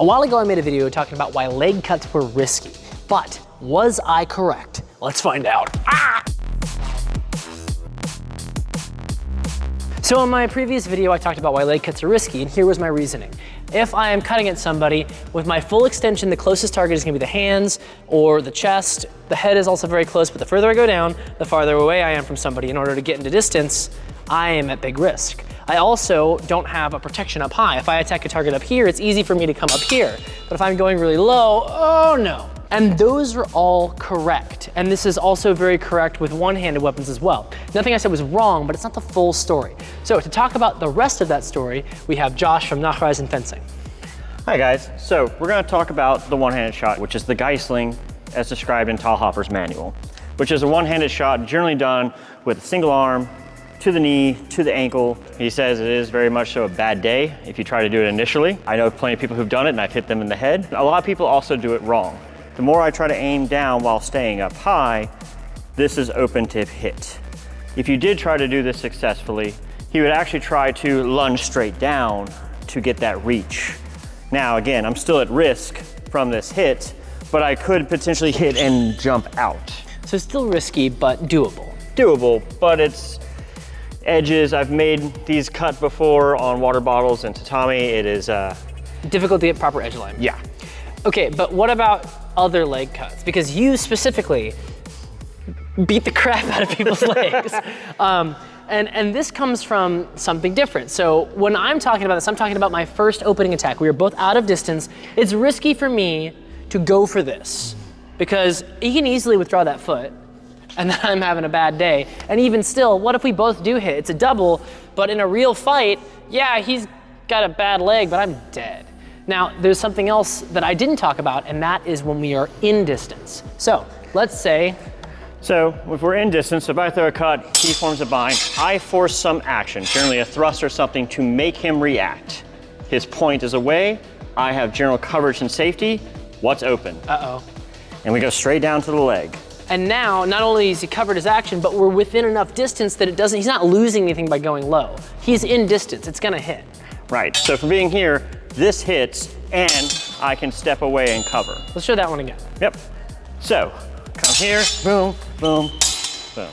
A while ago I made a video talking about why leg cuts were risky, but was I correct? Let's find out. Ah! So in my previous video I talked about why leg cuts are risky, and here was my reasoning. If I am cutting at somebody with my full extension, the closest target is gonna be the hands or the chest. The head is also very close, but the further I go down, the farther away I am from somebody. In order to get into distance, I am at big risk. I also don't have a protection up high. If I attack a target up here, it's easy for me to come up here. But if I'm going really low, oh no. And those are all correct. And this is also very correct with one-handed weapons as well. Nothing I said was wrong, but it's not the full story. So to talk about the rest of that story, we have Josh from Nachreisen Fencing. Hi guys, so we're gonna talk about the one-handed shot, which is the Geisling as described in Talhoffer's manual, which is a one-handed shot generally done with a single arm, to the knee, to the ankle. He says it is very much so a bad day if you try to do it initially. I know plenty of people who've done it and I've hit them in the head. A lot of people also do it wrong. The more I try to aim down while staying up high, this is open tip hit. If you did try to do this successfully, he would actually try to lunge straight down to get that reach. Now again, I'm still at risk from this hit, but I could potentially hit and jump out. So it's still risky, but doable. Doable, but it's edges. I've made these cut before on water bottles and tatami. It is difficult to get proper edge alignment. Yeah. Okay, but what about other leg cuts? Because you specifically beat the crap out of people's legs. And this comes from something different. So when I'm talking about this, I'm talking about my first opening attack. We were both out of distance. It's risky for me to go for this because he can easily withdraw that foot and then I'm having a bad day. And even still, what if we both do hit? It's a double, but in a real fight, yeah, he's got a bad leg, but I'm dead. Now, there's something else that I didn't talk about, and that is when we are in distance. So let's say. So if we're in distance, if I throw a cut, he forms a bind, I force some action, generally a thrust or something, to make him react. His point is away, I have general coverage and safety, what's open? Uh-oh. And we go straight down to the leg. And now, not only is he covered his action, but we're within enough distance that he's not losing anything by going low. He's in distance, it's gonna hit. Right, so from being here, this hits, and I can step away and cover. Let's show that one again. Yep, so, come here, boom, boom, boom.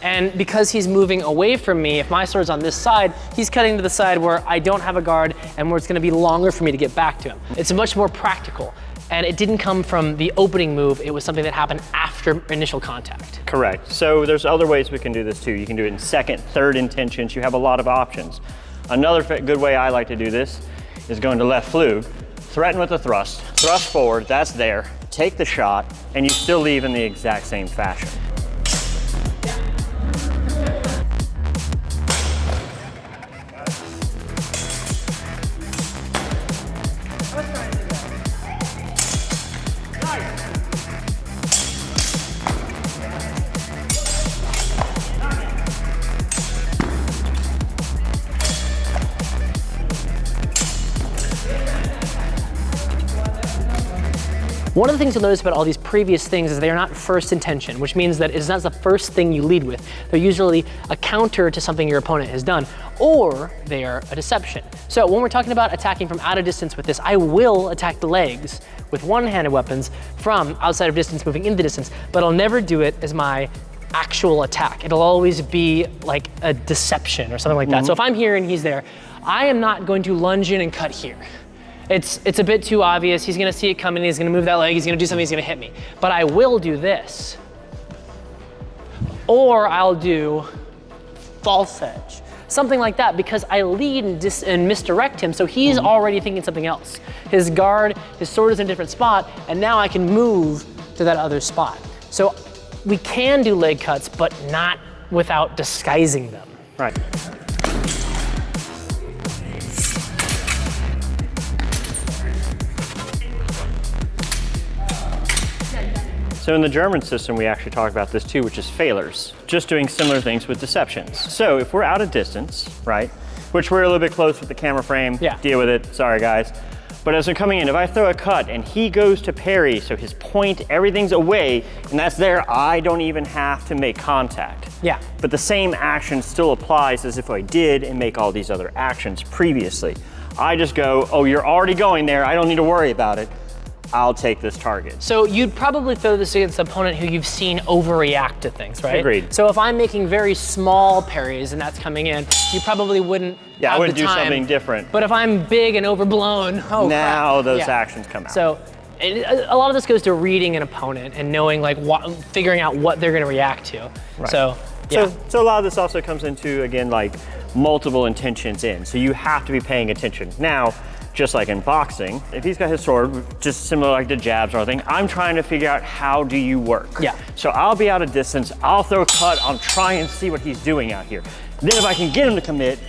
And because he's moving away from me, if my sword's on this side, he's cutting to the side where I don't have a guard and where it's gonna be longer for me to get back to him. It's much more practical. And it didn't come from the opening move, it was something that happened after initial contact. Correct, so there's other ways we can do this too. You can do it in second, third intentions, you have a lot of options. Another good way I like to do this is going to left flug, threaten with a thrust forward, that's there, take the shot, and you still leave in the exact same fashion. One of the things you'll notice about all these previous things is they are not first intention, which means that it's not the first thing you lead with. They're usually a counter to something your opponent has done, or they are a deception. So when we're talking about attacking from out of distance with this, I will attack the legs with one-handed weapons from outside of distance moving into distance, but I'll never do it as my actual attack. It'll always be like a deception or something like that. So if I'm here and he's there, I am not going to lunge in and cut here. It's a bit too obvious. He's gonna see it coming, he's gonna move that leg, he's gonna do something, he's gonna hit me. But I will do this. Or I'll do false edge. Something like that, because I lead and misdirect him, so he's already thinking something else. His guard, his sword is in a different spot, and now I can move to that other spot. So we can do leg cuts, but not without disguising them. Right. So in the German system, we actually talk about this too, which is failures, just doing similar things with deceptions. So if we're out of distance, right, which we're a little bit close with the camera frame, deal with it, sorry guys. But as I'm coming in, if I throw a cut and he goes to parry, so his point, everything's away, and that's there, I don't even have to make contact. Yeah. But the same action still applies as if I did and make all these other actions previously. I just go, oh, you're already going there. I don't need to worry about it. I'll take this target. So you'd probably throw this against an opponent who you've seen overreact to things, right? Agreed. So if I'm making very small parries and that's coming in, you probably wouldn't Yeah, I have would the do time. something different. But if I'm big and overblown, oh now crap. those Yeah. actions come out. So a lot of this goes to reading an opponent and knowing like figuring out what they're gonna react to. Right. So, yeah. So a lot of this also comes into, again, like multiple intentions in. So you have to be paying attention. Now, just like in boxing, if he's got his sword, just similar like the jabs or anything, I'm trying to figure out how do you work. Yeah. So I'll be out of distance, I'll throw a cut, I'll try and see what he's doing out here. Then if I can get him to commit,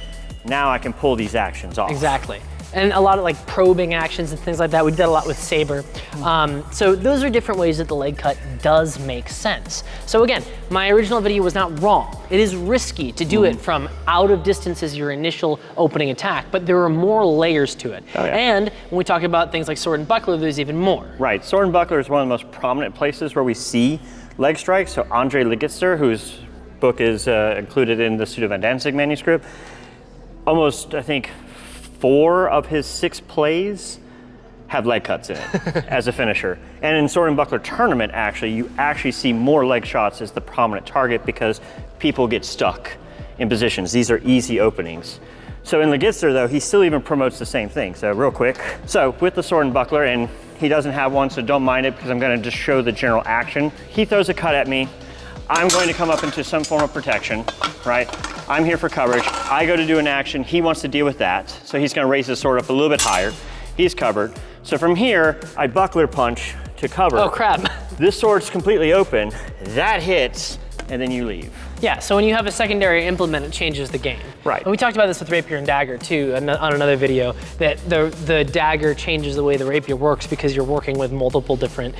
now I can pull these actions off. Exactly. And a lot of like probing actions and things like that. We did a lot with Saber. So those are different ways that the leg cut does make sense. So again, my original video was not wrong. It is risky to do it from out of distance as your initial opening attack, but there are more layers to it. Oh, yeah. And when we talk about things like sword and buckler, there's even more. Right, sword and buckler is one of the most prominent places where we see leg strikes. So Andre Ligitzer, whose book is included in the Pseudo Van Danzig manuscript, almost, I think, 4 of his 6 plays have leg cuts in it as a finisher. And in sword and buckler tournament, actually, you actually see more leg shots as the prominent target because people get stuck in positions. These are easy openings. So in Ligitzer, though, he still even promotes the same thing. So real quick. So with the sword and buckler, and he doesn't have one, so don't mind it because I'm gonna just show the general action. He throws a cut at me. I'm going to come up into some form of protection, right? I'm here for coverage. I go to do an action. He wants to deal with that. So he's going to raise his sword up a little bit higher. He's covered. So from here, I buckler punch to cover. Oh crap. This sword's completely open. That hits, and then you leave. Yeah, so when you have a secondary implement, it changes the game. Right. And we talked about this with rapier and dagger too on another video, that the dagger changes the way the rapier works because you're working with multiple different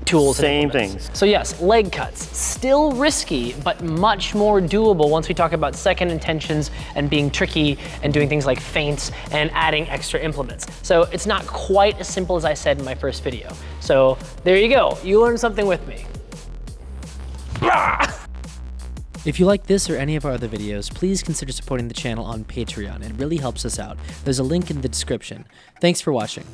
tools. Same and implements. things. So yes, leg cuts, still risky, but much more doable once we talk about second intentions and being tricky and doing things like feints and adding extra implements. So it's not quite as simple as I said in my first video. So there you go, you learned something with me. If you like this or any of our other videos, please consider supporting the channel on Patreon. It really helps us out. There's a link in the description. Thanks for watching.